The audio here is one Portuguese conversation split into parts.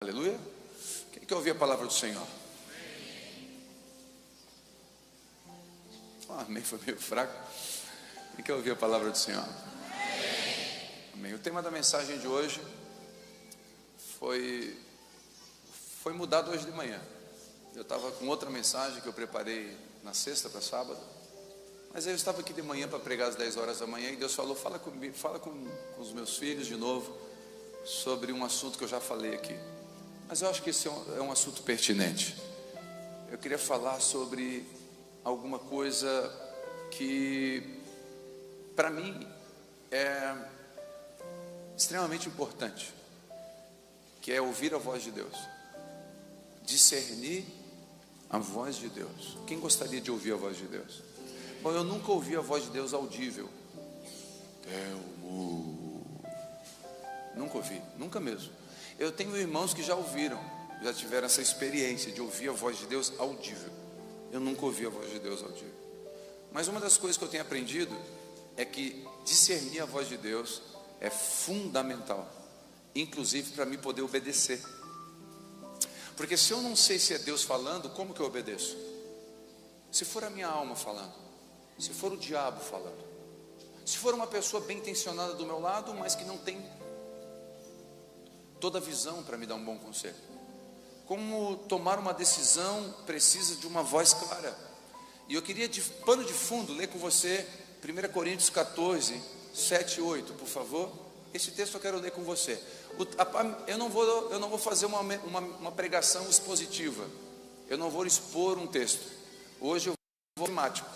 Aleluia. Quem quer ouvir a palavra do Senhor? Amém, foi meio fraco. Quem quer ouvir a palavra do Senhor? Amém. O tema da mensagem de hoje foi mudado hoje de manhã. Eu estava com outra mensagem que eu preparei na sexta para sábado, mas eu estava aqui de manhã para pregar às 10 horas da manhã e Deus falou, fala comigo, fala com os meus filhos de novo sobre um assunto que eu já falei aqui. Mas eu acho que esse é um assunto pertinente. Eu queria falar sobre alguma coisa que para mim é extremamente importante, que é ouvir a voz de Deus, discernir a voz de Deus. Quem gostaria de ouvir a voz de Deus? Bom, eu nunca ouvi a voz de Deus audível. Nunca ouvi, nunca mesmo. Eu tenho irmãos que já ouviram, já tiveram essa experiência de ouvir a voz de Deus audível. Eu nunca ouvi a voz de Deus audível. Mas uma das coisas que eu tenho aprendido é que discernir a voz de Deus é fundamental, inclusive para mim poder obedecer. Porque se eu não sei se é Deus falando, como que eu obedeço? Se for a minha alma falando, se for o diabo falando, se for uma pessoa bem intencionada do meu lado, mas que não tem toda a visão para me dar um bom conselho. Como tomar uma decisão precisa de uma voz clara. E eu queria, de pano de fundo, ler com você 1 Coríntios 14, 7 e 8, por favor. Esse texto eu quero ler com você. Eu não vou fazer uma pregação expositiva. Eu não vou expor um texto. Hoje eu vou temático.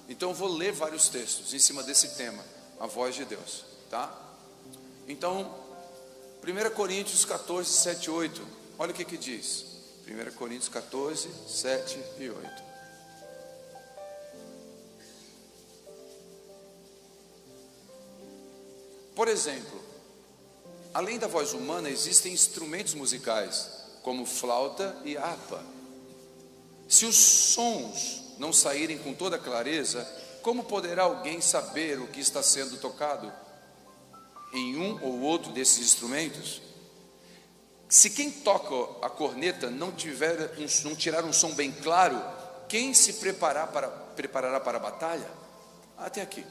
Então eu vou ler vários textos em cima desse tema, a voz de Deus, tá? Então, 1 Coríntios 14, 7 e 8, olha o que diz. 1 Coríntios 14, 7 e 8. Por exemplo, além da voz humana, existem instrumentos musicais, como flauta e harpa. Se os sons não saírem com toda clareza, como poderá alguém saber o que está sendo tocado em um ou outro desses instrumentos? Se quem toca a corneta não tirar um som bem claro, quem se preparará para a batalha? Até aqui.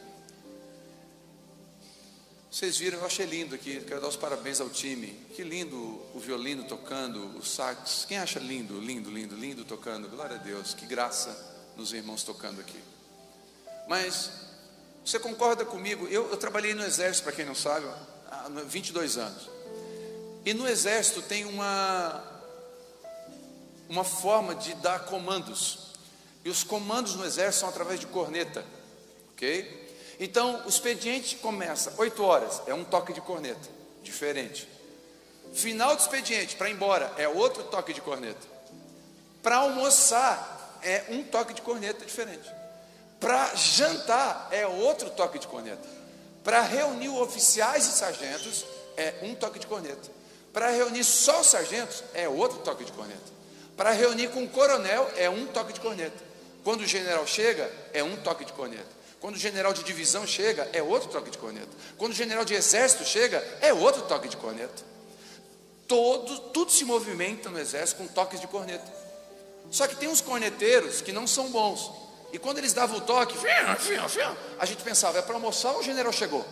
Vocês viram, eu achei lindo aqui, quero dar os parabéns ao time. Que lindo o violino tocando, o sax. Quem acha lindo, lindo, lindo, lindo tocando? Glória a Deus, que graça nos irmãos tocando aqui. Mas você concorda comigo? Eu trabalhei no exército, para quem não sabe, há 22 anos. E no exército tem uma forma de dar comandos. E os comandos no exército são através de corneta, ok? Então o expediente começa 8 horas, é um toque de corneta, diferente. Final do expediente, para ir embora, é outro toque de corneta. Para almoçar, é um toque de corneta diferente. Para jantar, é outro toque de corneta. Para reunir oficiais e sargentos, é um toque de corneta. Para reunir só os sargentos, é outro toque de corneta. Para reunir com o coronel, é um toque de corneta. Quando o general chega, é um toque de corneta. Quando o general de divisão chega, é outro toque de corneta. Quando o general de exército chega, é outro toque de corneta. Tudo se movimenta no exército com toques de corneta. Só que tem uns corneteiros que não são bons. E quando eles davam o toque, a gente pensava, é para almoçar ou o general chegou?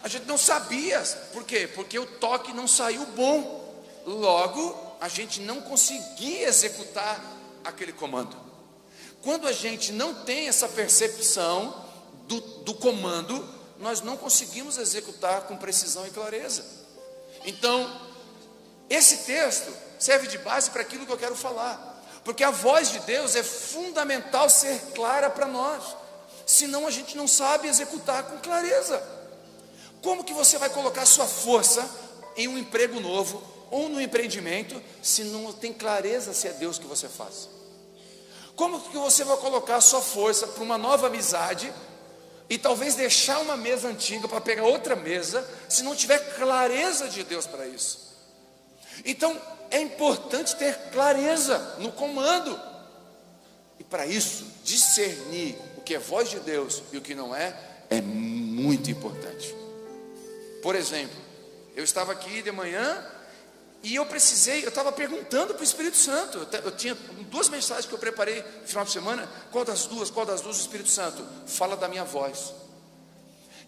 A gente não sabia. Por quê? Porque o toque não saiu bom. Logo, a gente não conseguia executar aquele comando. Quando a gente não tem essa percepção do comando, nós não conseguimos executar com precisão e clareza. Então, esse texto serve de base para aquilo que eu quero falar. Porque a voz de Deus é fundamental ser clara para nós. Senão a gente não sabe executar com clareza. Como que você vai colocar sua força em um emprego novo ou no empreendimento se não tem clareza se é Deus que você faz? Como que você vai colocar sua força para uma nova amizade e talvez deixar uma mesa antiga para pegar outra mesa se não tiver clareza de Deus para isso? Então é importante ter clareza no comando. E para isso, discernir o que é voz de Deus e o que não é muito importante. Por exemplo, eu estava aqui de manhã E eu estava perguntando para o Espírito Santo. Eu tinha 2 mensagens que eu preparei no final de semana. Qual das duas? O Espírito Santo fala da minha voz.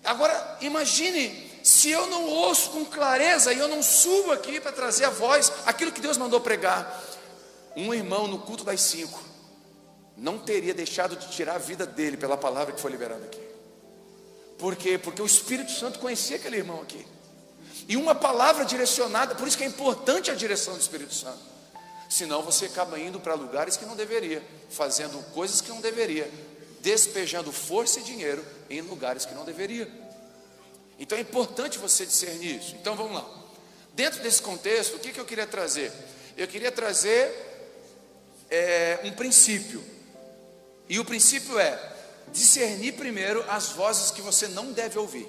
Agora, imagine se eu não ouço com clareza e eu não subo aqui para trazer a voz, aquilo que Deus mandou pregar. Um irmão no culto das 5 não teria deixado de tirar a vida dele pela palavra que foi liberada aqui. Por quê? Porque o Espírito Santo conhecia aquele irmão aqui. E uma palavra direcionada, por isso que é importante a direção do Espírito Santo. Senão você acaba indo para lugares que não deveria, fazendo coisas que não deveria, despejando força e dinheiro em lugares que não deveria. Então é importante você discernir isso. Então vamos lá. Dentro desse contexto, o que eu queria trazer? Eu queria trazer um princípio. E o princípio é discernir primeiro as vozes que você não deve ouvir.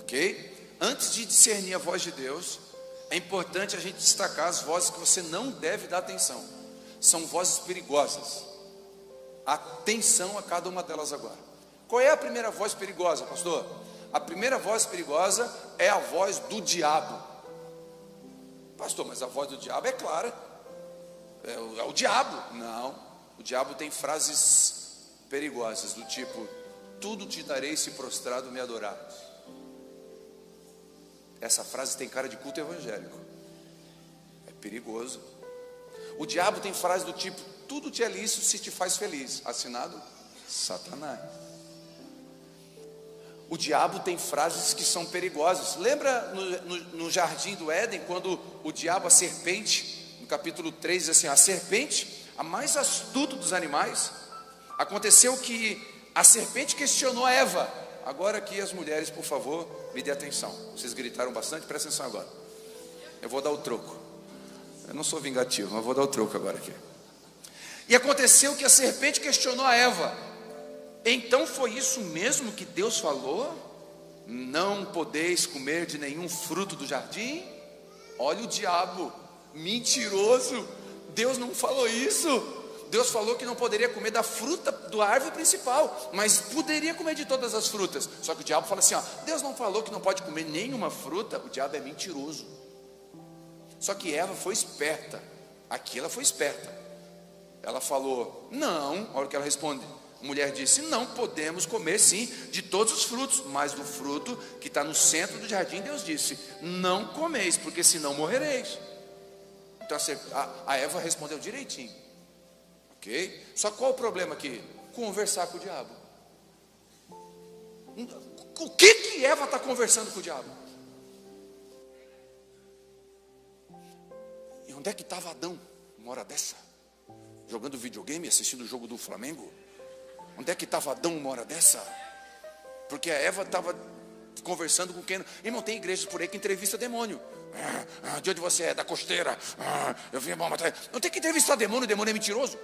Ok? Antes de discernir a voz de Deus, é importante a gente destacar as vozes que você não deve dar atenção. São vozes perigosas. Atenção a cada uma delas agora. Qual é a primeira voz perigosa, pastor? A primeira voz perigosa é a voz do diabo. Pastor, mas a voz do diabo é clara. É o diabo. Não, o diabo tem frases perigosas do tipo: tudo te darei se prostrado me adorares. Essa frase tem cara de culto evangélico. É perigoso. O diabo tem frase do tipo: tudo te é lícito se te faz feliz. Assinado Satanás. O diabo tem frases que são perigosas. Lembra no jardim do Éden, quando o diabo, a serpente, no capítulo 3 diz assim: a serpente, a mais astuta dos animais. Aconteceu que a serpente questionou a Eva. Agora aqui as mulheres, por favor, me dê atenção. Vocês gritaram bastante, presta atenção agora. Eu vou dar o troco. Eu não sou vingativo, mas vou dar o troco agora aqui. E aconteceu que a serpente questionou a Eva: então foi isso mesmo que Deus falou? Não podeis comer de nenhum fruto do jardim? Olha o diabo, mentiroso. Deus não falou isso. Deus falou que não poderia comer da fruta da árvore principal, mas poderia comer de todas as frutas. Só que o diabo fala assim: Deus não falou que não pode comer nenhuma fruta. O diabo é mentiroso. Só que Eva foi esperta. Aqui ela foi esperta. Ela falou: não. Olha o que ela responde. A mulher disse: não, podemos comer sim de todos os frutos, mas do fruto que está no centro do jardim, Deus disse: não comeis, porque senão morrereis. Então a Eva respondeu direitinho. Ok? Só qual o problema aqui? Conversar com o diabo. O que Eva está conversando com o diabo? E onde é que estava Adão uma hora dessa? Jogando videogame, assistindo o jogo do Flamengo? Onde é que estava Adão uma hora dessa? Porque a Eva estava conversando com quem? Irmão, tem igrejas por aí que entrevista demônio. De onde você é? Da costeira. Eu vim matar. Não tem que entrevistar demônio, o demônio é mentiroso.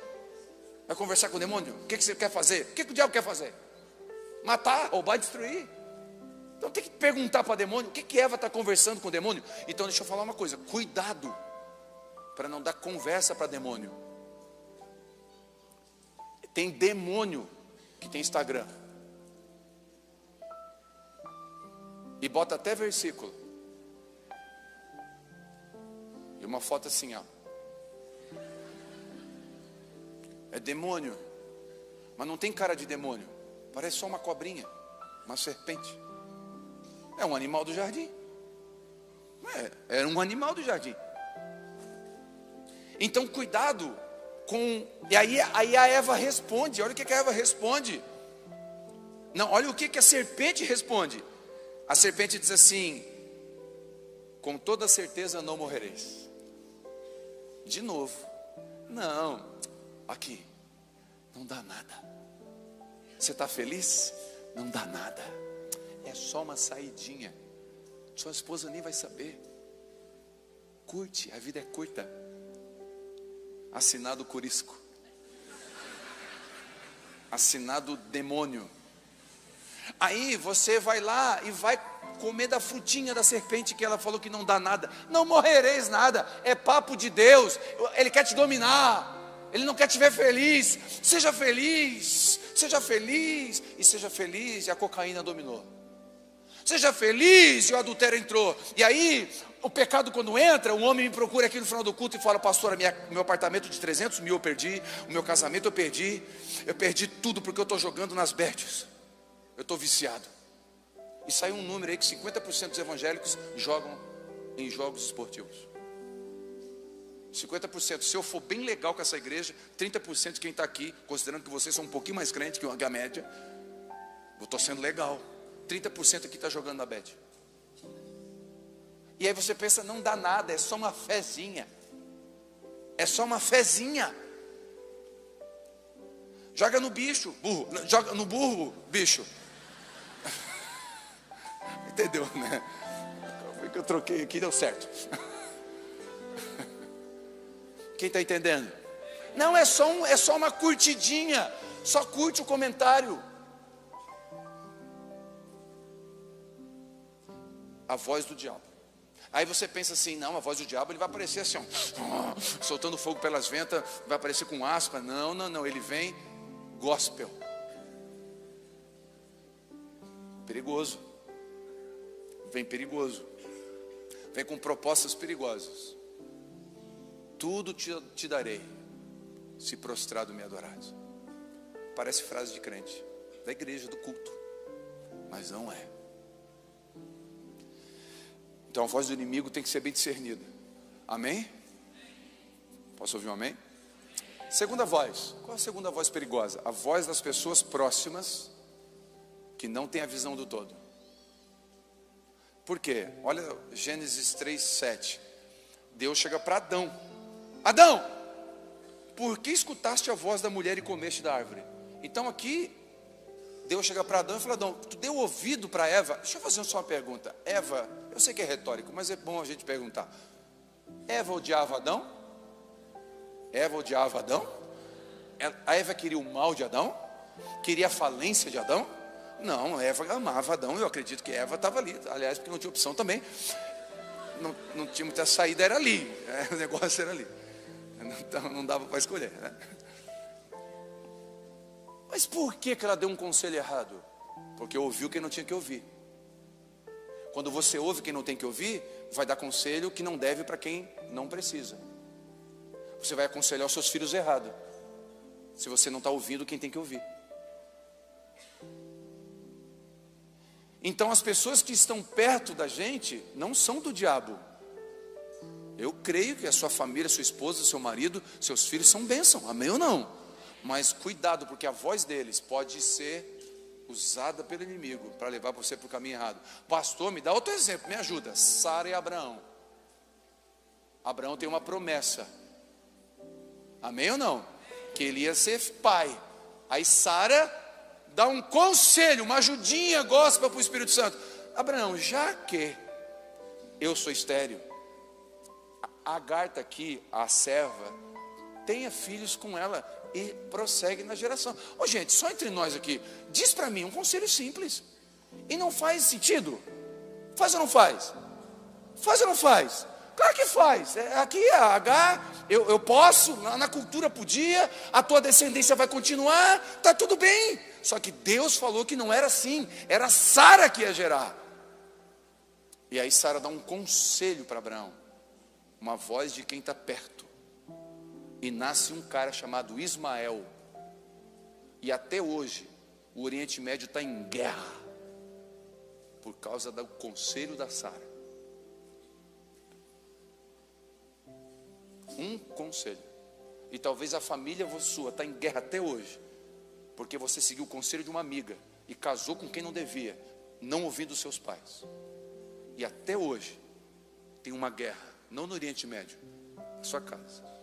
Vai conversar com o demônio? O que você quer fazer? O que o diabo quer fazer? Matar, roubar, destruir. Então tem que perguntar para o demônio. O que Eva está conversando com o demônio? Então deixa eu falar uma coisa: cuidado para não dar conversa para demônio. Tem demônio que tem Instagram e bota até versículo e uma foto assim, é demônio, mas não tem cara de demônio, parece só uma cobrinha, uma serpente. É um animal do jardim. É um animal do jardim. Então cuidado com... E aí a Eva responde. Olha o que a Eva responde. Não, olha o que a serpente responde. A serpente diz assim: com toda certeza não morrereis. De novo: não, aqui, não dá nada. Você está feliz? Não dá nada. É só uma saidinha. Sua esposa nem vai saber. Curte, a vida é curta. Assinado Curisco. Assinado demônio. Aí você vai lá e vai comer da frutinha da serpente que ela falou que não dá nada. Não morrereis nada. É papo de Deus. Ele quer te dominar. Ele não quer te ver feliz. Seja feliz. Seja feliz. E seja feliz. E a cocaína dominou. Seja feliz, e o adultério entrou. E aí, o pecado quando entra, o homem me procura aqui no final do culto e fala: pastor, meu apartamento de 300 mil eu perdi, o meu casamento eu perdi tudo porque eu estou jogando nas bets, eu estou viciado. E saiu um número aí que 50% dos evangélicos jogam em jogos esportivos. 50%, se eu for bem legal com essa igreja, 30% de quem está aqui, considerando que vocês são um pouquinho mais crentes que a média, eu estou sendo legal, 30% aqui está jogando na bet. E aí você pensa, não dá nada, é só uma fezinha. É só uma fezinha. Joga no bicho, burro. Joga no burro, bicho. Entendeu, né? Foi que eu troquei aqui, deu certo. Quem está entendendo? Não, é só uma curtidinha. Só curte o comentário. A voz do diabo. Aí você pensa assim, não, a voz do diabo, ele vai aparecer assim, ó, soltando fogo pelas ventas, vai aparecer com aspa. Não, ele vem gospel. Perigoso. Vem perigoso. Vem com propostas perigosas. Tudo te darei, se prostrado me adorares. Parece frase de crente, da igreja, do culto, mas não é. Então a voz do inimigo tem que ser bem discernida. Amém? Posso ouvir um amém? Segunda voz. Qual a segunda voz perigosa? A voz das pessoas próximas que não tem a visão do todo. Por quê? Olha Gênesis 3:7. Deus chega para Adão. Adão, por que escutaste a voz da mulher e comeste da árvore? Então aqui, Deus chega para Adão e fala: Adão, tu deu ouvido para Eva? Deixa eu fazer só uma pergunta. Eva, eu sei que é retórico, mas é bom a gente perguntar. Eva odiava Adão? Eva odiava Adão? A Eva queria o mal de Adão? Queria a falência de Adão? Não, Eva amava Adão. Eu acredito que Eva estava ali. Aliás, porque não tinha opção também. Não tinha muita saída, era ali. O negócio era ali. Então não dava para escolher, né? Mas por que ela deu um conselho errado? Porque ouviu quem não tinha que ouvir. Quando você ouve quem não tem que ouvir, vai dar conselho que não deve para quem não precisa. Você vai aconselhar os seus filhos errado, se você não está ouvindo quem tem que ouvir. Então as pessoas que estão perto da gente não são do diabo. Eu creio que a sua família, sua esposa, seu marido, seus filhos são bênção, amém ou não? Mas cuidado, porque a voz deles pode ser usada pelo inimigo para levar você para o caminho errado. Pastor, me dá outro exemplo, me ajuda. Sara e Abraão. Abraão tem uma promessa, amém ou não? Que ele ia ser pai. Aí Sara dá um conselho, uma ajudinha gospel para o Espírito Santo. Abraão, já que eu sou estéril, a Agar está aqui, a serva, tenha filhos com ela e prossegue na geração. Ô gente, só entre nós aqui, diz para mim um conselho simples, e não faz sentido? Faz ou não faz? Faz ou não faz? Claro que faz. Aqui a Agar, eu posso, na cultura podia, a tua descendência vai continuar, está tudo bem. Só que Deus falou que não era assim, era Sara que ia gerar. E aí Sara dá um conselho para Abraão, uma voz de quem está perto. E nasce um cara chamado Ismael. E até hoje, o Oriente Médio está em guerra, por causa do conselho da Sara. Um conselho. E talvez a família sua está em guerra até hoje, porque você seguiu o conselho de uma amiga e casou com quem não devia, não ouvindo os seus pais. E até hoje tem uma guerra, não no Oriente Médio, na sua casa.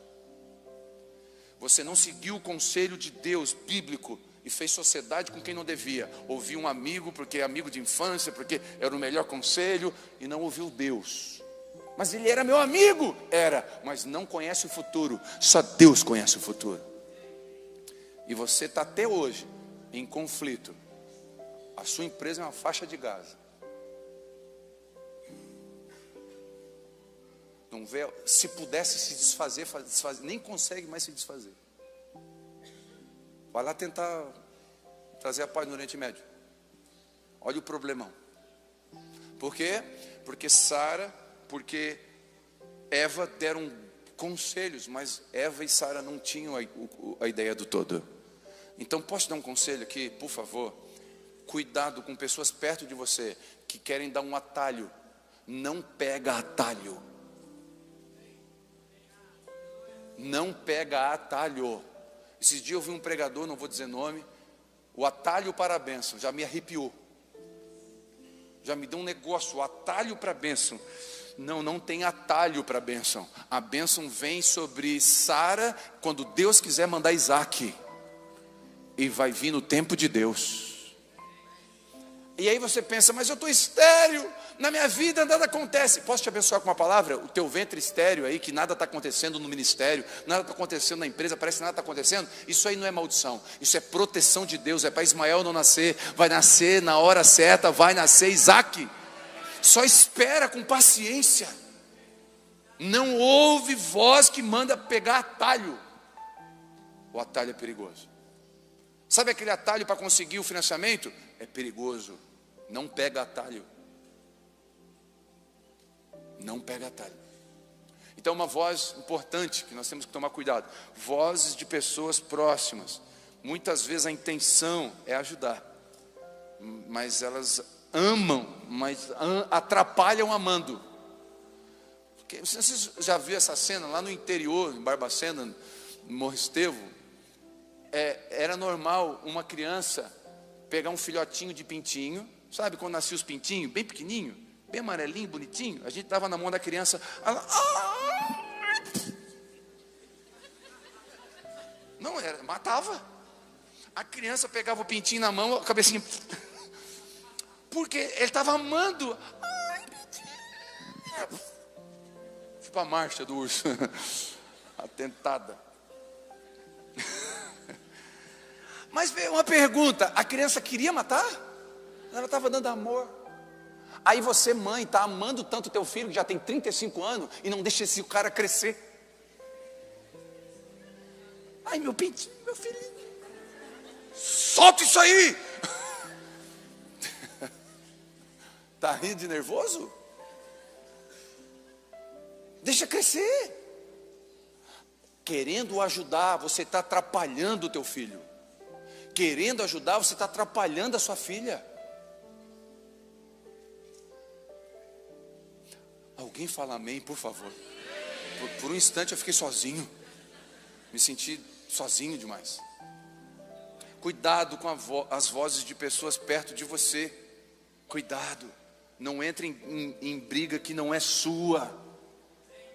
Você não seguiu o conselho de Deus bíblico e fez sociedade com quem não devia. Ouviu um amigo porque é amigo de infância, porque era o melhor conselho, e não ouviu Deus. Mas ele era meu amigo, mas não conhece o futuro. Só Deus conhece o futuro. E você está até hoje em conflito. A sua empresa é uma faixa de Gaza. Não vê, se pudesse se desfazer, nem consegue mais se desfazer. Vai lá tentar trazer a paz no Oriente Médio. Olha o problemão. Por quê? Porque Eva deram conselhos, mas Eva e Sara não tinham a ideia do todo. Então posso dar um conselho aqui, por favor? Cuidado com pessoas perto de você que querem dar um atalho. Não pega atalho. Não pega atalho. Esses dias eu vi um pregador, não vou dizer nome, o atalho para a bênção, já me arrepiou. Já me deu um negócio, o atalho para a bênção. Não tem atalho para a bênção. A bênção vem sobre Sara quando Deus quiser mandar Isaac. E vai vir no tempo de Deus. E aí você pensa, mas eu estou estéril, na minha vida nada acontece. Posso te abençoar com uma palavra? O teu ventre estéril aí, que nada está acontecendo no ministério, nada está acontecendo na empresa, parece que nada está acontecendo. Isso aí não é maldição, isso é proteção de Deus. É para Ismael não nascer, vai nascer na hora certa, vai nascer Isaac. Só espera com paciência. Não ouve voz que manda pegar atalho. O atalho é perigoso. Sabe aquele atalho para conseguir o financiamento? É perigoso. Não pega atalho. Não pega atalho. Então uma voz importante que nós temos que tomar cuidado. Vozes de pessoas próximas. Muitas vezes a intenção é ajudar, mas elas amam, mas atrapalham amando. Porque, você já viu essa cena lá no interior, em Barbacena, no Morro Estevão? Era normal uma criança pegar um filhotinho de pintinho, sabe quando nascia os pintinhos, bem pequenininho, bem amarelinho, bonitinho. A gente dava na mão da criança, ela, não era, matava. A criança pegava o pintinho na mão, a cabecinha, porque ele estava amando. Ai, pintinho. Tipo a marcha do urso, atentada. Mas veio uma pergunta, a criança queria matar? Ela estava dando amor. Aí você, mãe, está amando tanto o teu filho, que já tem 35 anos, e não deixa esse cara crescer. Ai, meu pintinho, meu filhinho, solta isso aí. Está rindo de nervoso? Deixa crescer. Querendo ajudar, você está atrapalhando o teu filho. Querendo ajudar, você está atrapalhando a sua filha. Alguém fala amém, por favor. Por um instante eu fiquei sozinho. Me senti sozinho demais. Cuidado com as vozes de pessoas perto de você. Cuidado. Não entre em briga que não é sua.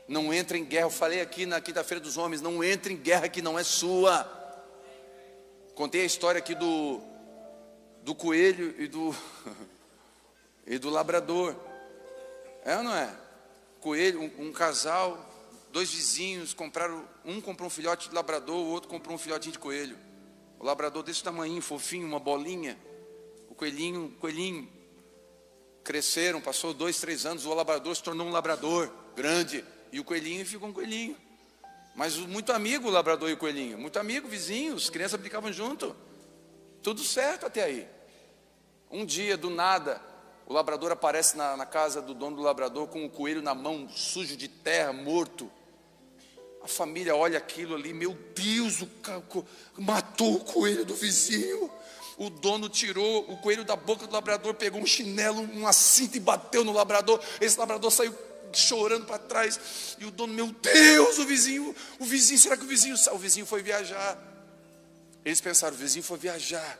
Não entre em guerra. Eu falei aqui na quinta-feira dos homens. Não entre em guerra que não é sua. Contei a história aqui do coelho e do labrador. É ou não é? Coelho, um casal, dois vizinhos compraram, um comprou um filhote de labrador, o outro comprou um filhotinho de coelho. O labrador desse tamanhinho, fofinho, uma bolinha. O coelhinho. Cresceram, passou 2, 3 anos, o labrador se tornou um labrador grande. E o coelhinho ficou um coelhinho. Mas muito amigo o labrador e o coelhinho. Muito amigo, vizinhos, crianças brincavam junto. Tudo certo até aí. Um dia, do nada, o labrador aparece na casa do dono do labrador com o coelho na mão, sujo de terra, morto. A família olha aquilo ali, meu Deus, matou o coelho do vizinho. O dono tirou o coelho da boca do labrador, pegou um chinelo, uma cinta e bateu no labrador. Esse labrador saiu chorando para trás. E o dono, meu Deus, o vizinho, será que o vizinho foi viajar? Eles pensaram, o vizinho foi viajar.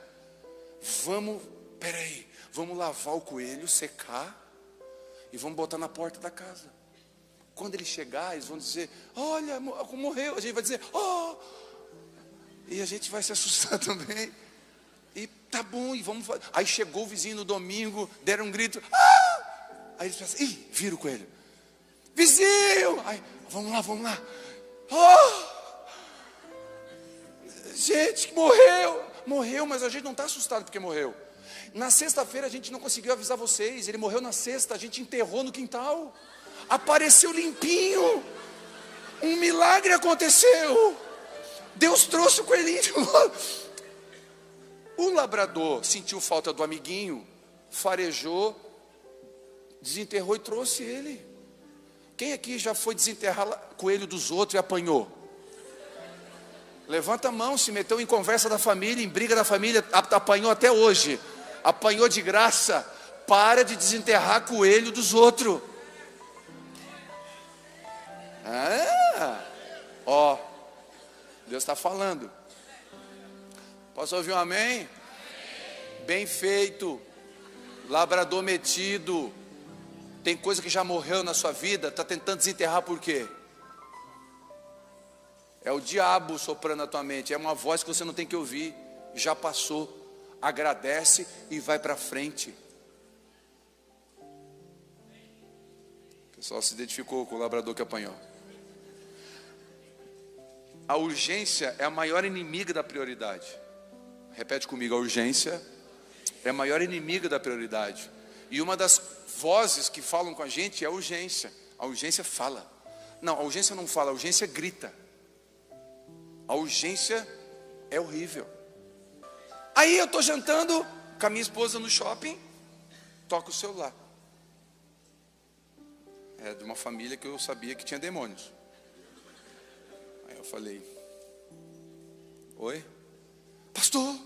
Vamos lavar o coelho, secar e vamos botar na porta da casa. Quando ele chegar, eles vão dizer, olha, morreu. A gente vai dizer, oh, e a gente vai se assustar também. E tá bom, e vamos fazer. Aí chegou o vizinho no domingo, deram um grito, ah! Aí eles pensam, ih, vira o coelho. Vizinho! Aí, vamos lá. Oh! Gente, morreu, mas a gente não está assustado porque morreu. Na sexta-feira a gente não conseguiu avisar vocês. Ele morreu na sexta, a gente enterrou no quintal. Apareceu limpinho. Um milagre aconteceu. Deus trouxe o coelhinho. O labrador sentiu falta do amiguinho, farejou, desenterrou e trouxe ele. Quem aqui já foi desenterrar coelho dos outros e apanhou? Levanta a mão, se meteu em conversa da família, em briga da família, apanhou até hoje. Apanhou de graça. Para de desenterrar coelho dos outros. Ó, Deus está falando. Posso ouvir um amém? Bem feito. Labrador metido. Tem coisa que já morreu na sua vida, está tentando desenterrar por quê? É o diabo soprando na tua mente. É uma voz que você não tem que ouvir. Já passou. Agradece e vai para frente. O pessoal se identificou com o labrador que apanhou. A urgência é a maior inimiga da prioridade. Repete comigo, a urgência é a maior inimiga da prioridade. E uma das vozes que falam com a gente é a urgência. A urgência fala. Não, a urgência não fala, a urgência grita. A urgência é horrível. Aí eu estou jantando com a minha esposa no shopping, toca o celular. É de uma família que eu sabia que tinha demônios. Aí eu falei, oi? Pastor,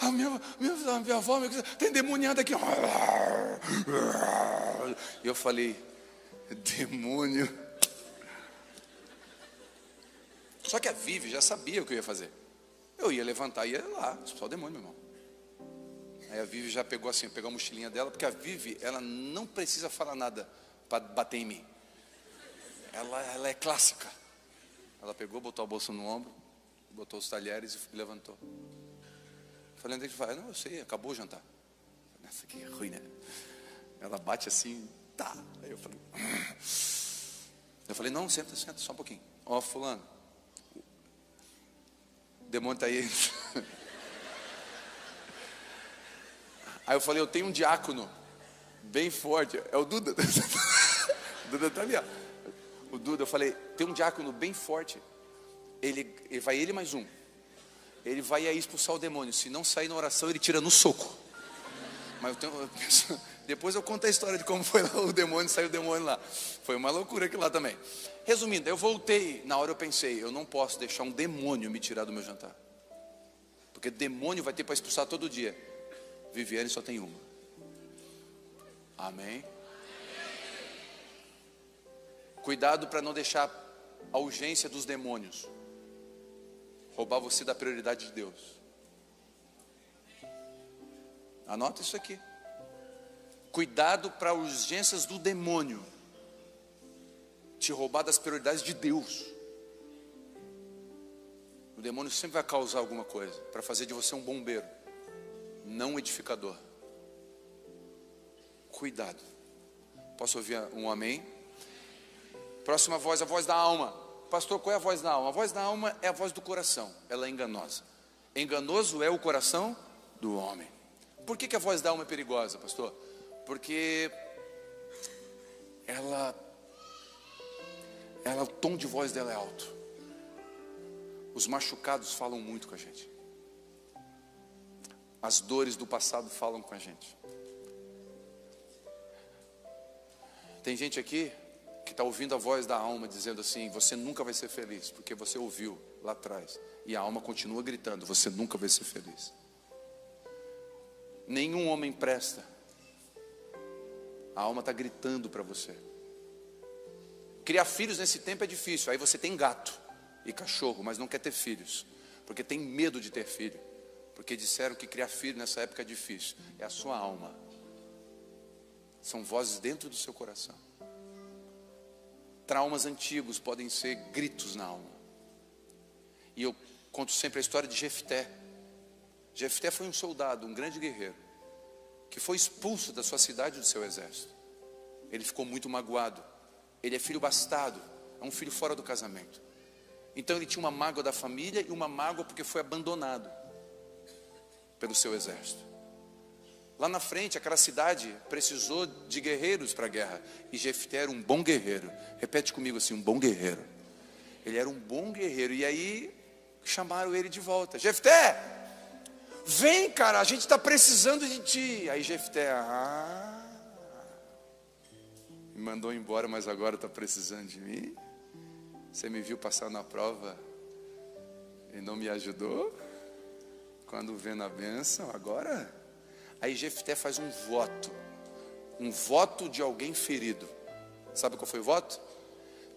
a minha avó tem demoniada aqui. E eu falei, demônio. Só que a Vivi já sabia o que eu ia fazer. Eu ia levantar e ia lá, só o demônio, meu irmão. Aí a Vivi já pegou assim, pegou a mochilinha dela, porque a Vivi, ela não precisa falar nada para bater em mim. Ela é clássica. Ela pegou, botou a bolsa no ombro, botou os talheres e levantou. Falei, onde é que vai? Não, eu sei, acabou o jantar. Nossa, que ruim, né? Ela bate assim, tá. Aí eu falei, não, senta, só um pouquinho. Ó, fulano, o demônio está aí. Aí eu falei, eu tenho um diácono bem forte, é o Duda. O Duda está ali, ó. O Duda, eu falei, tem um diácono bem forte. Ele vai ele mais um. Ele vai aí expulsar o demônio. Se não sair na oração, ele tira no soco. Mas depois eu conto a história de como foi lá o demônio, saiu o demônio lá. Foi uma loucura aquilo lá também. Resumindo, eu voltei. Na hora eu pensei, eu não posso deixar um demônio me tirar do meu jantar. Porque demônio vai ter para expulsar todo dia. Viviane só tem uma. Amém? Cuidado para não deixar a urgência dos demônios roubar você da prioridade de Deus. Anota isso aqui. Cuidado para as urgências do demônio te roubar das prioridades de Deus. O demônio sempre vai causar alguma coisa para fazer de você um bombeiro, não um edificador. Cuidado. Posso ouvir um amém? Próxima voz, a voz da alma. Pastor, qual é a voz da alma? A voz da alma é a voz do coração. Ela é enganosa. Enganoso é o coração do homem. Por que a voz da alma é perigosa, pastor? Porque o tom de voz dela é alto. Os machucados falam muito com a gente. As dores do passado falam com a gente. Tem gente aqui que está ouvindo a voz da alma dizendo assim, você nunca vai ser feliz, porque você ouviu lá atrás. E a alma continua gritando, você nunca vai ser feliz. Nenhum homem presta. A alma está gritando para você. Criar filhos nesse tempo é difícil. Aí você tem gato e cachorro, mas não quer ter filhos, porque tem medo de ter filho. Porque disseram que criar filho nessa época é difícil. É a sua alma. São vozes dentro do seu coração. Traumas antigos podem ser gritos na alma. E eu conto sempre a história de Jefté. Jefté foi um soldado, um grande guerreiro, que foi expulso da sua cidade e do seu exército. Ele ficou muito magoado. Ele é filho bastardo, é um filho fora do casamento. Então ele tinha uma mágoa da família e uma mágoa porque foi abandonado pelo seu exército. Lá na frente, aquela cidade precisou de guerreiros para a guerra. E Jefté era um bom guerreiro. Repete comigo assim, um bom guerreiro. Ele era um bom guerreiro. E aí, chamaram ele de volta. Jefté, vem cara, a gente está precisando de ti. Aí Jefté, Me mandou embora, mas agora está precisando de mim. Você me viu passar na prova e não me ajudou? Quando vê na bênção, agora? Aí Jefté faz um voto de alguém ferido. Sabe qual foi o voto?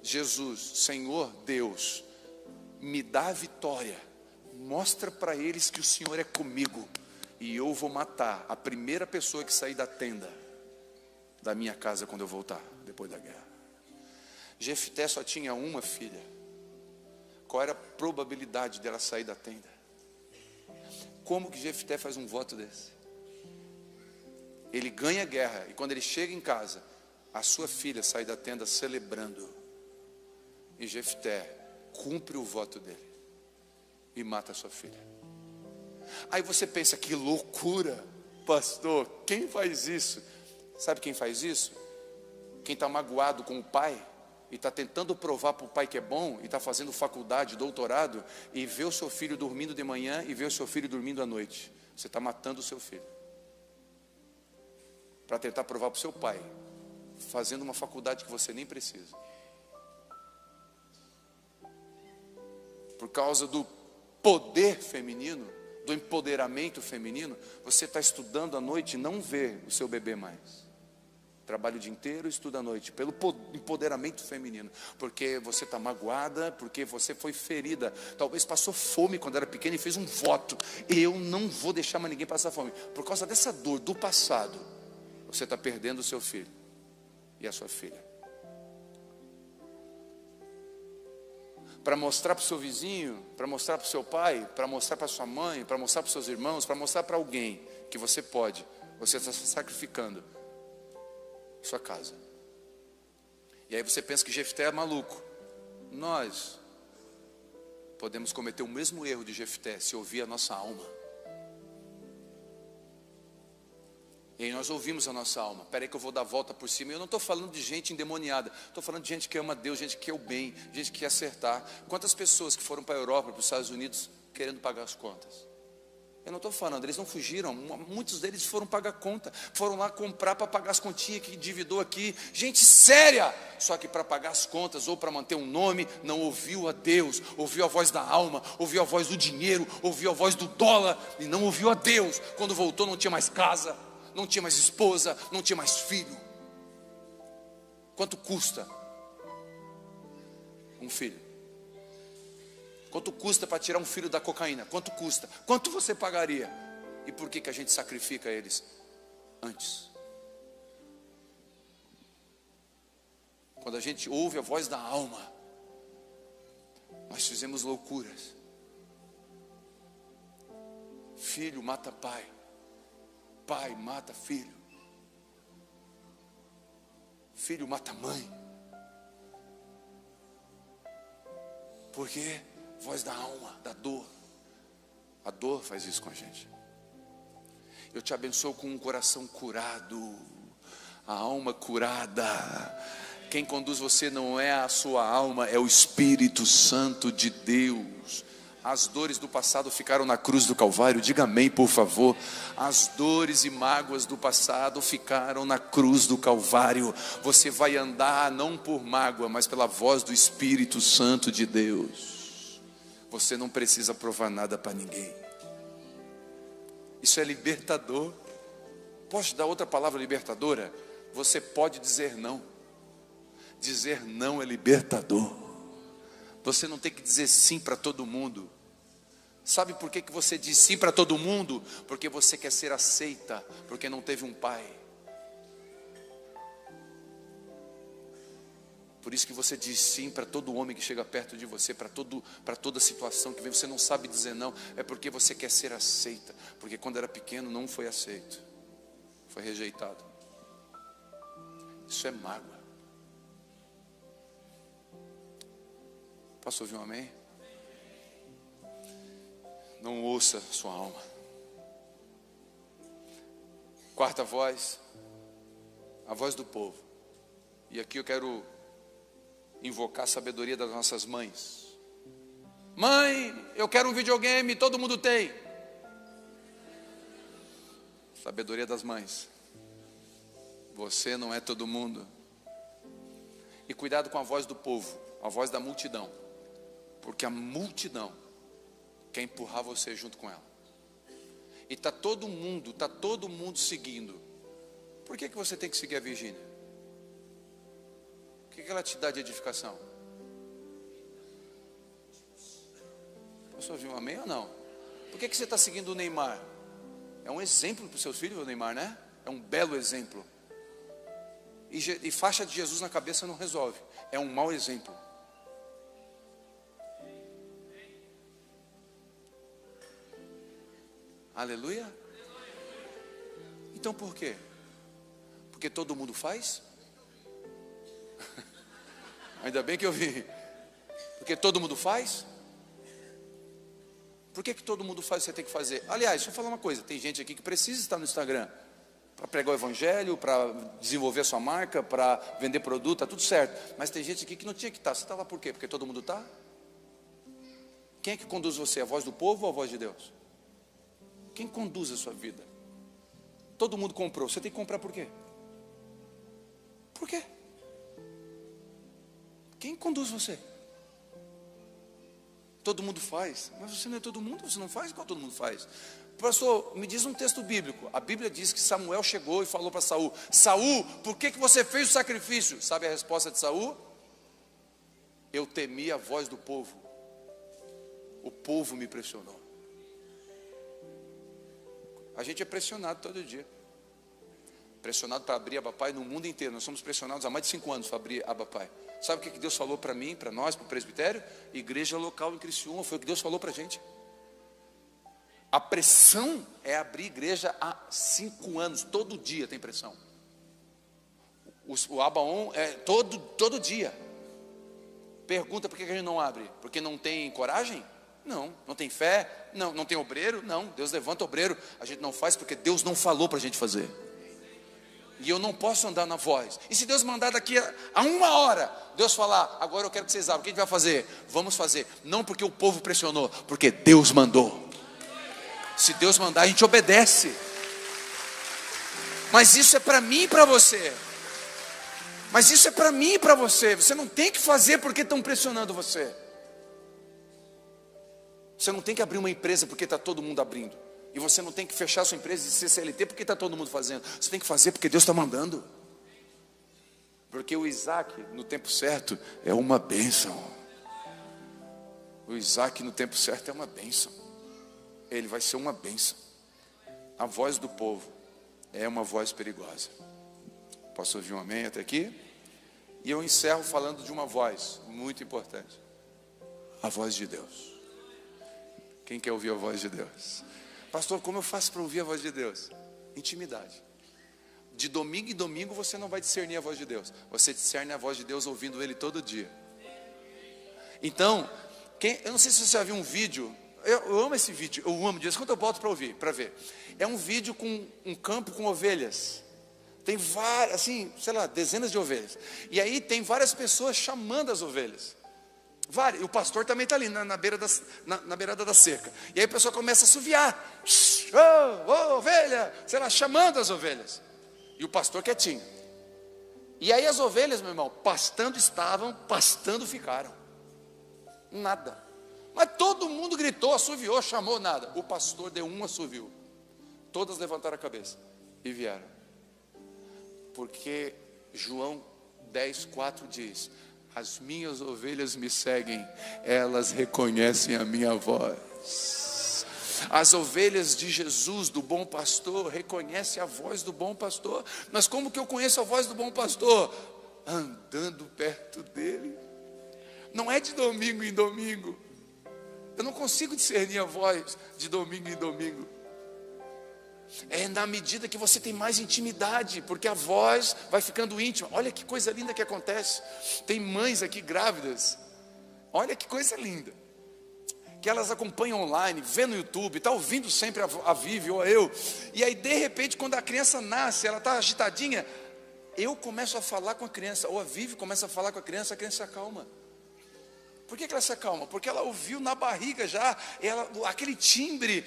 Jesus, Senhor Deus, me dá a vitória, mostra para eles que o Senhor é comigo, e eu vou matar a primeira pessoa que sair da tenda da minha casa quando eu voltar, depois da guerra. Jefté só tinha uma filha. Qual era a probabilidade dela sair da tenda? Como que Jefté faz um voto desse? Ele ganha a guerra, e quando ele chega em casa, a sua filha sai da tenda celebrando. E Jefté cumpre o voto dele e mata a sua filha. Aí você pensa, que loucura, pastor, quem faz isso? Sabe quem faz isso? Quem está magoado com o pai e está tentando provar para o pai que é bom, e está fazendo faculdade, doutorado, e vê o seu filho dormindo de manhã e vê o seu filho dormindo à noite. Você está matando o seu filho para tentar provar para o seu pai, fazendo uma faculdade que você nem precisa. Por causa do poder feminino, do empoderamento feminino, você está estudando à noite e não vê o seu bebê mais. Trabalha o dia inteiro, estuda à noite, pelo empoderamento feminino, porque você está magoada, porque você foi ferida, talvez passou fome quando era pequena e fez um voto: eu não vou deixar mais ninguém passar fome. Por causa dessa dor do passado, você está perdendo o seu filho e a sua filha. Para mostrar para o seu vizinho, para mostrar para o seu pai, para mostrar para sua mãe, para mostrar para os seus irmãos, para mostrar para alguém que você pode, você está sacrificando sua casa. E aí você pensa que Jefté é maluco. Nós podemos cometer o mesmo erro de Jefté se ouvir a nossa alma. E aí nós ouvimos a nossa alma. Peraí que eu vou dar a volta por cima. Eu não estou falando de gente endemoniada, estou falando de gente que ama Deus, gente que quer o bem, gente que quer acertar. Quantas pessoas que foram para a Europa, para os Estados Unidos, querendo pagar as contas? Eu não estou falando, eles não fugiram, muitos deles foram pagar conta, foram lá comprar para pagar as continhas que endividou aqui, gente séria, só que para pagar as contas ou para manter um nome, não ouviu a Deus, ouviu a voz da alma, ouviu a voz do dinheiro, ouviu a voz do dólar, e não ouviu a Deus. Quando voltou não tinha mais casa, não tinha mais esposa, não tinha mais filho. Quanto custa um filho? Quanto custa para tirar um filho da cocaína? Quanto custa? Quanto você pagaria? E por que a gente sacrifica eles antes? Quando a gente ouve a voz da alma, nós fizemos loucuras. Filho mata pai, pai mata filho, filho mata mãe. Por quê? Voz da alma, da dor. A dor faz isso com a gente. Eu te abençoo com um coração curado, a alma curada. Quem conduz você não é a sua alma, é o Espírito Santo de Deus. As dores do passado ficaram na cruz do Calvário. Diga amém, por favor. As dores e mágoas do passado ficaram na cruz do Calvário. Você vai andar não por mágoa, mas pela voz do Espírito Santo de Deus. Você não precisa provar nada para ninguém. Isso é libertador. Posso dar outra palavra libertadora? Você pode dizer não. Dizer não é libertador. Você não tem que dizer sim para todo mundo. Sabe por que você diz sim para todo mundo? Porque você quer ser aceita, porque não teve um pai. Por isso que você diz sim para todo homem que chega perto de você, para toda situação que vem. Você não sabe dizer não, é porque você quer ser aceita. Porque quando era pequeno não foi aceito, foi rejeitado. Isso é mágoa. Posso ouvir um amém? Não ouça sua alma. Quarta voz, a voz do povo. E aqui eu quero invocar a sabedoria das nossas mães. Mãe, eu quero um videogame, todo mundo tem. Sabedoria das mães. Você não é todo mundo. E cuidado com a voz do povo, a voz da multidão. Porque a multidão quer empurrar você junto com ela. E está todo mundo seguindo. Por que você tem que seguir a Virgínia? O que ela te dá de edificação? Posso ouvir um amém ou não? Por que você está seguindo o Neymar? É um exemplo para os seus filhos o Neymar, né? É um belo exemplo. E faixa de Jesus na cabeça não resolve. É um mau exemplo. Aleluia? Então por quê? Porque todo mundo faz? Ainda bem que eu vi. Porque todo mundo faz? Por que todo mundo faz, você tem que fazer? Aliás, deixa eu falar uma coisa. Tem gente aqui que precisa estar no Instagram para pregar o evangelho, para desenvolver a sua marca, para vender produto, está tudo certo. Mas tem gente aqui que não tinha que estar. Você está lá por quê? Porque todo mundo está? Quem é que conduz você? A voz do povo ou a voz de Deus? Quem conduz a sua vida? Todo mundo comprou. Você tem que comprar por quê? Por quê? Quem conduz você? Todo mundo faz. Mas você não é todo mundo, você não faz igual todo mundo faz. Pastor, me diz um texto bíblico. A Bíblia diz que Samuel chegou e falou para Saul: Saul, por que você fez o sacrifício? Sabe a resposta de Saul? Eu temi a voz do povo. O povo me pressionou. A gente é pressionado todo dia. Pressionado para abrir Abapai no mundo inteiro. Nós somos pressionados há mais de 5 anos para abrir Abapai. Sabe o que Deus falou para mim, para nós, para o presbitério? Igreja local em Criciúma. Foi o que Deus falou para a gente. A pressão é abrir igreja há 5 anos. Todo dia tem pressão. O Abaon é todo dia. Pergunta por que a gente não abre? Porque não tem coragem? Não. Não tem fé? Não. Não tem obreiro? Não. Deus levanta obreiro. A gente não faz porque Deus não falou para a gente fazer. E eu não posso andar na voz. E se Deus mandar daqui a 1 hora, Deus falar: agora eu quero que vocês abram, o que a gente vai fazer? Vamos fazer. Não porque o povo pressionou, porque Deus mandou. Se Deus mandar, a gente obedece. Mas isso é para mim e para você. Mas isso é para mim e para você. Você não tem que fazer porque estão pressionando você. Você não tem que abrir uma empresa porque está todo mundo abrindo. E você não tem que fechar sua empresa e ser CLT porque está todo mundo fazendo. Você tem que fazer porque Deus está mandando. Porque o Isaac, no tempo certo, é uma bênção. O Isaac, no tempo certo, é uma bênção. Ele vai ser uma bênção. A voz do povo é uma voz perigosa. Posso ouvir um amém até aqui? E eu encerro falando de uma voz muito importante. A voz de Deus. Quem quer ouvir a voz de Deus? Pastor, como eu faço para ouvir a voz de Deus? Intimidade. De domingo em domingo você não vai discernir a voz de Deus. Você discerne a voz de Deus ouvindo Ele todo dia. Então, eu não sei se você já viu um vídeo. Eu amo esse vídeo, eu amo disso. Quando eu boto para ouvir, para ver. É um vídeo com um campo com ovelhas. Tem várias, assim, sei lá, dezenas de ovelhas. E aí tem várias pessoas chamando as ovelhas. E o pastor também está ali na beirada da cerca. E aí a pessoa começa a assoviar. Ovelha, sei lá, chamando as ovelhas. E o pastor quietinho. E aí as ovelhas, meu irmão, pastando estavam, pastando ficaram. Nada. Mas todo mundo gritou, assoviou, chamou, nada. O pastor deu um assovio. Todas levantaram a cabeça e vieram. Porque João 10:4 diz: as minhas ovelhas me seguem, elas reconhecem a minha voz. As ovelhas de Jesus, do bom pastor, reconhecem a voz do bom pastor. Mas como que eu conheço a voz do bom pastor? Andando perto dele. Não é de domingo em domingo. Eu não consigo discernir a voz de domingo em domingo. É na medida que você tem mais intimidade, porque a voz vai ficando íntima. Olha que coisa linda que acontece. Tem mães aqui grávidas. Olha que coisa linda. Que elas acompanham online, vê no YouTube, está ouvindo sempre a Vivi ou eu. E aí de repente quando a criança nasce, ela está agitadinha, eu começo a falar com a criança, ou a Vivi começa a falar com a criança se acalma. Por que ela se acalma? Porque ela ouviu na barriga já, aquele timbre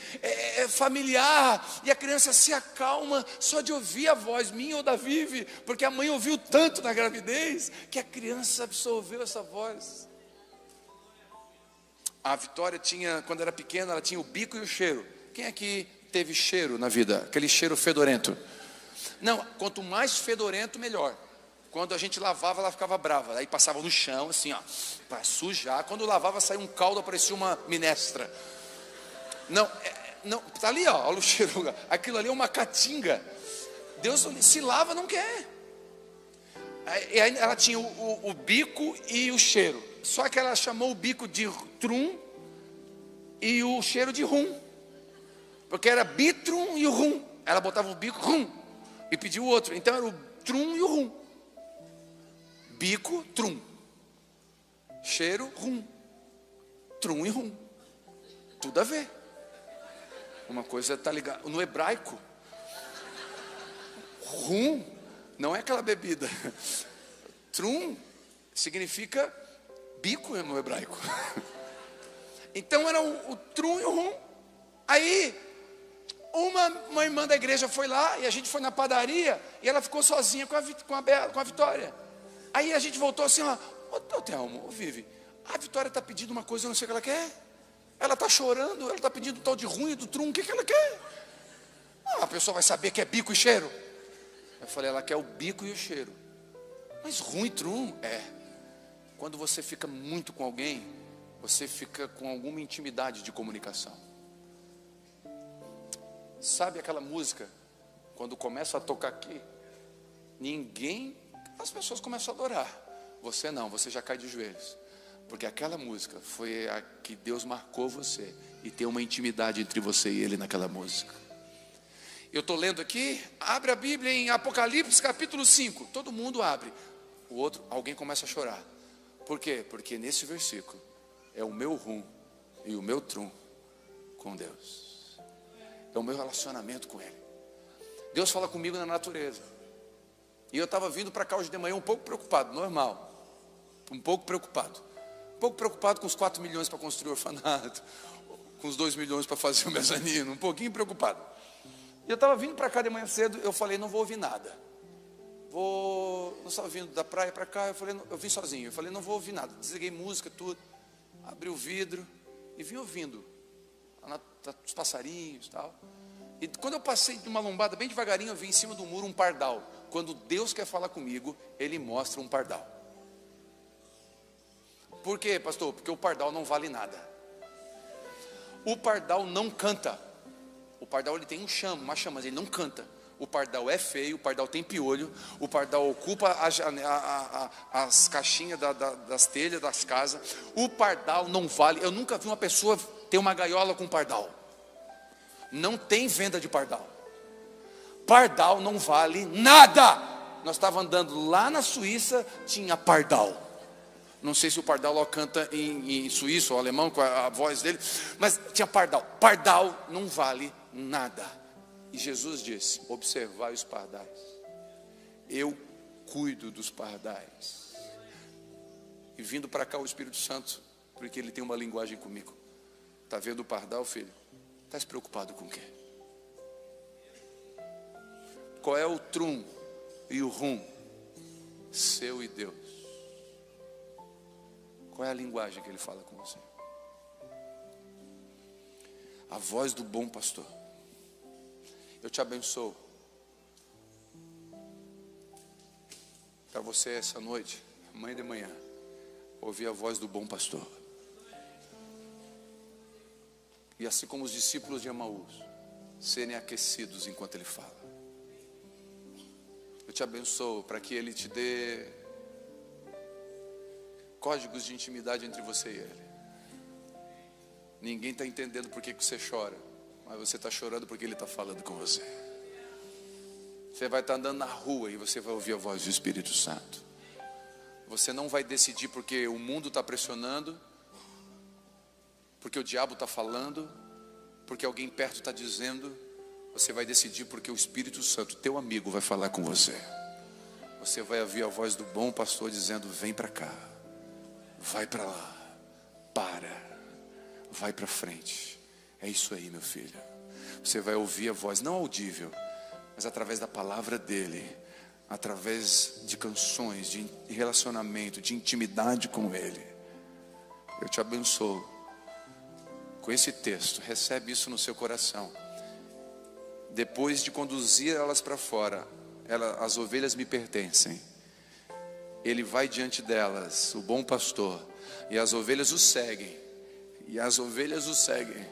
familiar, e a criança se acalma só de ouvir a voz minha ou da Vivi, porque a mãe ouviu tanto na gravidez, que a criança absorveu essa voz. A Vitória tinha, quando era pequena, ela tinha o bico e o cheiro. Quem aqui teve cheiro na vida? Aquele cheiro fedorento? Não, quanto mais fedorento, melhor. Quando a gente lavava, ela ficava brava. Aí passava no chão, assim, ó, para sujar. Quando lavava, saía um caldo, parecia uma minestra. Não, tá ali, ó, olha o cheiro. Aquilo ali é uma caatinga. Deus se lava, não quer. Aí ela tinha o bico e o cheiro. Só que ela chamou o bico de trum e o cheiro de rum. Porque era bitrum e o rum. Ela botava o bico, rum, e pediu o outro. Então era o trum e o rum. Bico, trum. Cheiro, rum. Trum e rum. Tudo a ver. Uma coisa está ligada. No hebraico, rum não é aquela bebida. Trum significa bico no hebraico. Então era o trum e o rum. Aí uma irmã da igreja foi lá e a gente foi na padaria e ela ficou sozinha com a Vitória. Aí a gente voltou assim, ó, Thelmo, Vivi, a Vitória está pedindo uma coisa, eu não sei o que ela quer. Ela está chorando, ela está pedindo o tal de ruim do trum, o que ela quer? A pessoa vai saber que é bico e cheiro. Eu falei, ela quer o bico e o cheiro. Mas ruim e trum, quando você fica muito com alguém, você fica com alguma intimidade de comunicação. Sabe aquela música, quando começa a tocar aqui, as pessoas começam a adorar. Você não, você já cai de joelhos. Porque aquela música foi a que Deus marcou você. E tem uma intimidade entre você e Ele naquela música. Eu estou lendo aqui, abre a Bíblia em Apocalipse capítulo 5. Todo mundo abre. Alguém começa a chorar. Por quê? Porque nesse versículo é o meu rum e o meu trum com Deus. É o meu relacionamento com Ele. Deus fala comigo na natureza. E eu estava vindo para cá hoje de manhã um pouco preocupado, normal. Um pouco preocupado. Um pouco preocupado com os 4 milhões para construir o orfanato. Com os 2 milhões para fazer o mezanino. Um pouquinho preocupado. E eu estava vindo para cá de manhã cedo, eu falei, não vou ouvir nada. Não estava vindo da praia para cá, eu vim sozinho. Eu falei, não vou ouvir nada. Desliguei música, tudo. Abri o vidro e vim ouvindo. Os passarinhos e tal. E quando eu passei de uma lombada bem devagarinho, eu vi em cima do muro um pardal. Quando Deus quer falar comigo, Ele mostra um pardal. Por quê, pastor? Porque o pardal não vale nada. O pardal não canta. O pardal ele tem uma chama, mas ele não canta. O pardal é feio, o pardal tem piolho, o pardal ocupa as caixinhas das telhas das casas. O pardal não vale. Eu nunca vi uma pessoa ter uma gaiola com pardal. Não tem venda de pardal. Pardal não vale nada. Nós estávamos andando lá na Suíça, tinha pardal. Não sei se o pardal lá canta em suíço ou alemão com a voz dele, mas tinha pardal. Pardal não vale nada. E Jesus disse, observai os pardais. Eu cuido dos pardais. E vindo para cá o Espírito Santo, porque ele tem uma linguagem comigo. Está vendo o pardal, filho? Está se preocupado com o quê? Qual é o trum e o rum? Seu e Deus. Qual é a linguagem que ele fala com você? A voz do bom pastor. Eu te abençoo. Para você essa noite, amanhã de manhã, ouvir a voz do bom pastor. E assim como os discípulos de Emaús, serem aquecidos enquanto ele fala. Eu te abençoo para que ele te dê códigos de intimidade entre você e ele. Ninguém está entendendo por que você chora, mas você está chorando porque ele está falando com você. Você vai estar andando na rua e você vai ouvir a voz do Espírito Santo. Você não vai decidir porque o mundo está pressionando, porque o diabo está falando, porque alguém perto está dizendo. Você vai decidir porque o Espírito Santo, teu amigo, vai falar com você. Você vai ouvir a voz do bom pastor dizendo, vem para cá, vai para lá, vai para frente. É isso aí, meu filho. Você vai ouvir a voz, não audível, mas através da palavra dele, através de canções, de relacionamento, de intimidade com ele. Eu te abençoo com esse texto. Recebe isso no seu coração. Depois de conduzir elas para fora, as ovelhas me pertencem. Ele vai diante delas, o bom pastor, e as ovelhas o seguem. E as ovelhas o seguem.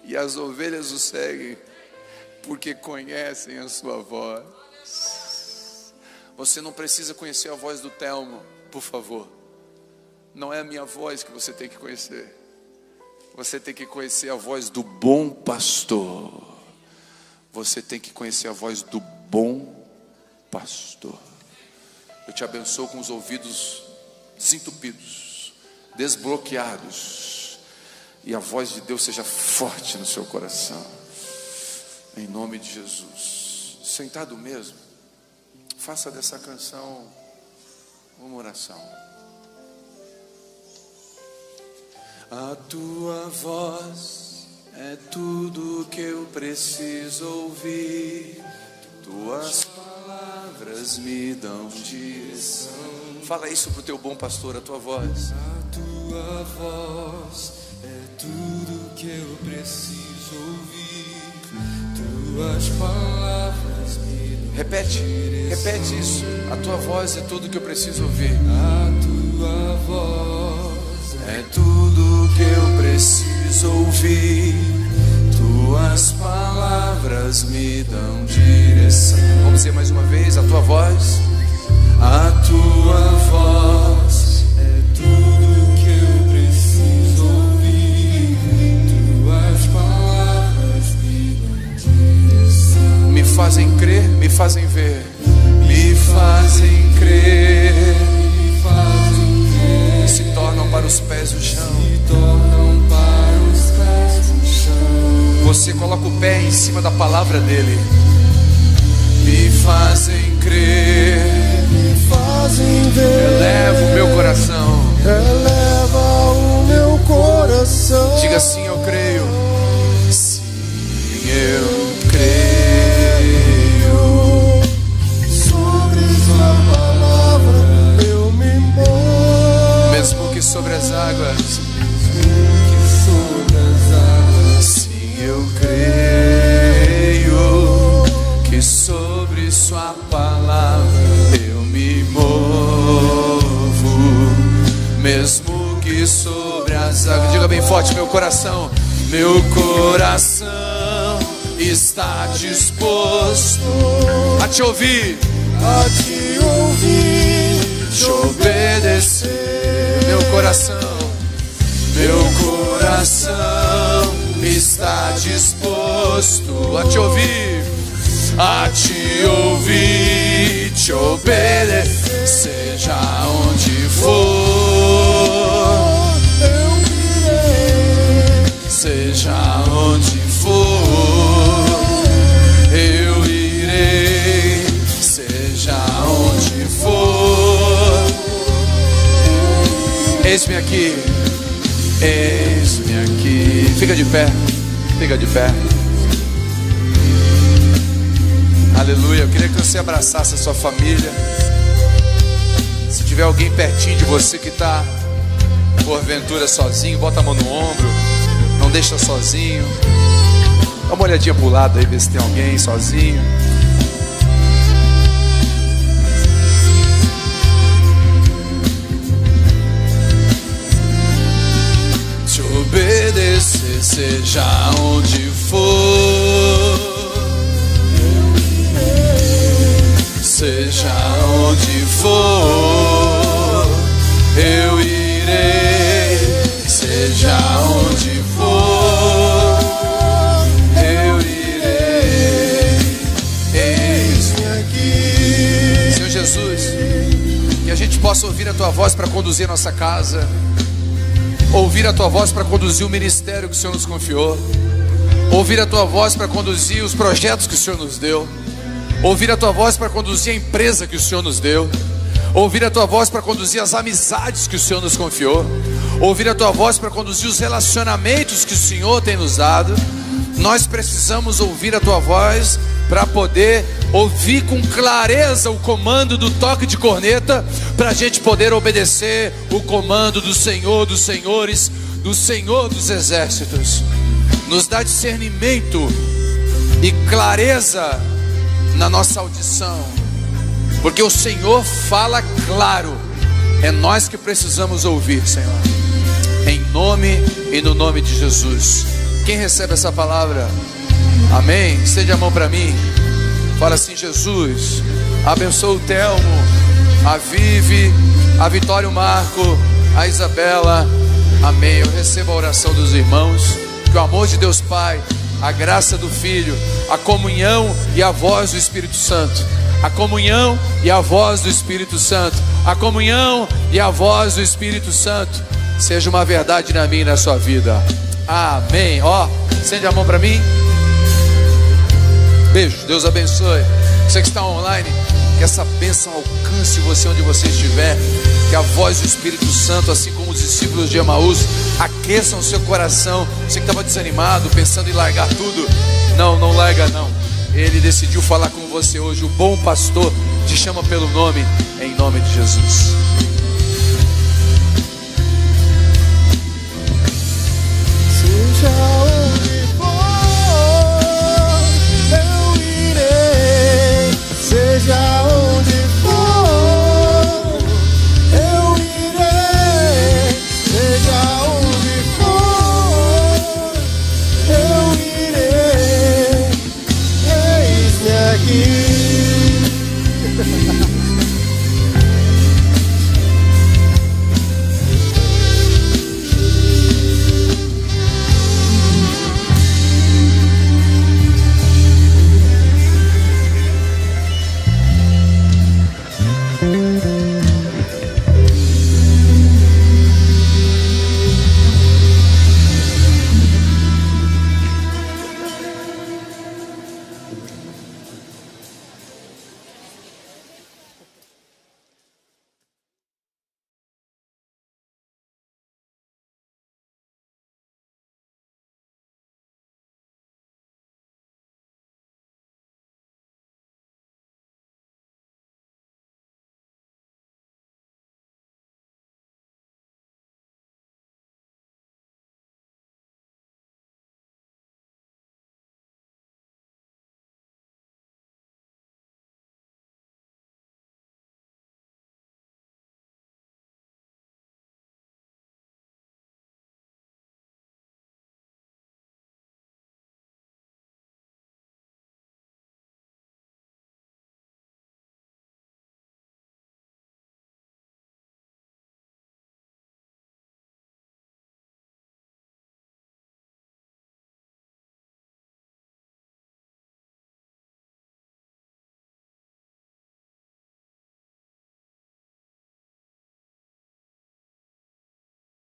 E as ovelhas o seguem, porque conhecem a sua voz. Você não precisa conhecer a voz do Telmo, por favor. Não é a minha voz que você tem que conhecer. Você tem que conhecer a voz do bom pastor. Você tem que conhecer a voz do bom pastor. Eu te abençoo com os ouvidos desentupidos, desbloqueados, e a voz de Deus seja forte no seu coração, em nome de Jesus. Sentado mesmo, faça dessa canção uma oração. A tua voz é tudo que eu preciso ouvir. Tuas palavras me dão direção. Fala isso pro teu bom pastor, a tua voz. A tua voz é tudo que eu preciso ouvir. Tuas palavras me dão repete isso. A tua voz é tudo que eu preciso ouvir. A tua voz é tudo que eu preciso ouvir. Tuas palavras me dão direção. Vamos dizer mais uma vez, a tua voz. A tua voz é tudo que eu preciso ouvir. Tuas palavras me dão direção. Me fazem crer, me fazem ver. Me fazem crer, me fazem ver. E se tornam para os pés o chão. Se tornam para os pés o chão. Você coloca o pé em cima da palavra dele. Me fazem crer, me fazem ver. Eleva o meu coração. Eleva o meu coração. Diga assim: eu creio. Sim, eu creio. Sobre sua palavra eu me movo. Mesmo que sobre as águas. Que sobre as águas. Sim, eu creio. Que sobre sua palavra eu me movo. Mesmo que sobre as águas. Diga bem forte: meu coração. Meu coração está disposto A te ouvir. a te ouvir, te obedecer. Meu coração. Meu coração está disposto A te ouvir. a te ouvir, te obedecer. Seja onde for, eu irei. Seja onde for, eu irei. Seja onde for, Eis-me aqui. eis-me aqui. Fica de pé. Fica de pé. Aleluia. Eu queria que você abraçasse a sua família. Se tiver alguém pertinho de você que está porventura sozinho, bota a mão no ombro. Não deixa sozinho. Dá uma olhadinha pro lado aí, ver se tem alguém sozinho. Te obedecer, seja onde for. Seja onde for, eu irei. Seja onde for, eu irei. Eis-me aqui. Senhor Jesus, que a gente possa ouvir a tua voz para conduzir a nossa casa. Ouvir a tua voz para conduzir o ministério que o Senhor nos confiou. Ouvir a tua voz para conduzir os projetos que o Senhor nos deu. Ouvir a tua voz para conduzir a empresa que o Senhor nos deu. Ouvir a tua voz para conduzir as amizades que o Senhor nos confiou. ouvir a tua voz para conduzir os relacionamentos que o Senhor tem nos dado. Nós precisamos ouvir a tua voz para poder ouvir com clareza o comando do toque de corneta, para a gente poder obedecer o comando do Senhor dos senhores, do Senhor dos exércitos. Nos dá discernimento e clareza na nossa audição, porque o Senhor fala claro. É nós que precisamos ouvir, Senhor, em nome e no nome de Jesus. Quem recebe essa palavra? Amém? Estende a mão para mim. Fala assim: Jesus, abençoa o Telmo, a Vivi, a Vitória, o Marco, a Isabela. Amém. Eu recebo a oração dos irmãos. Que o amor de Deus Pai, a graça do Filho, a comunhão e a voz do Espírito Santo, a comunhão e a voz do Espírito Santo, a comunhão e a voz do Espírito Santo seja uma verdade na minha e na sua vida. Amém. Ó, estende a mão para mim. Beijo, Deus abençoe. Você que está online, que essa bênção alcance você onde você estiver. Que a voz do Espírito Santo, assim como os discípulos de Emaús, aqueçam o seu coração. Você que estava desanimado, pensando em largar tudo, não larga não. Ele decidiu falar com você hoje. O bom pastor te chama pelo nome, em nome de Jesus.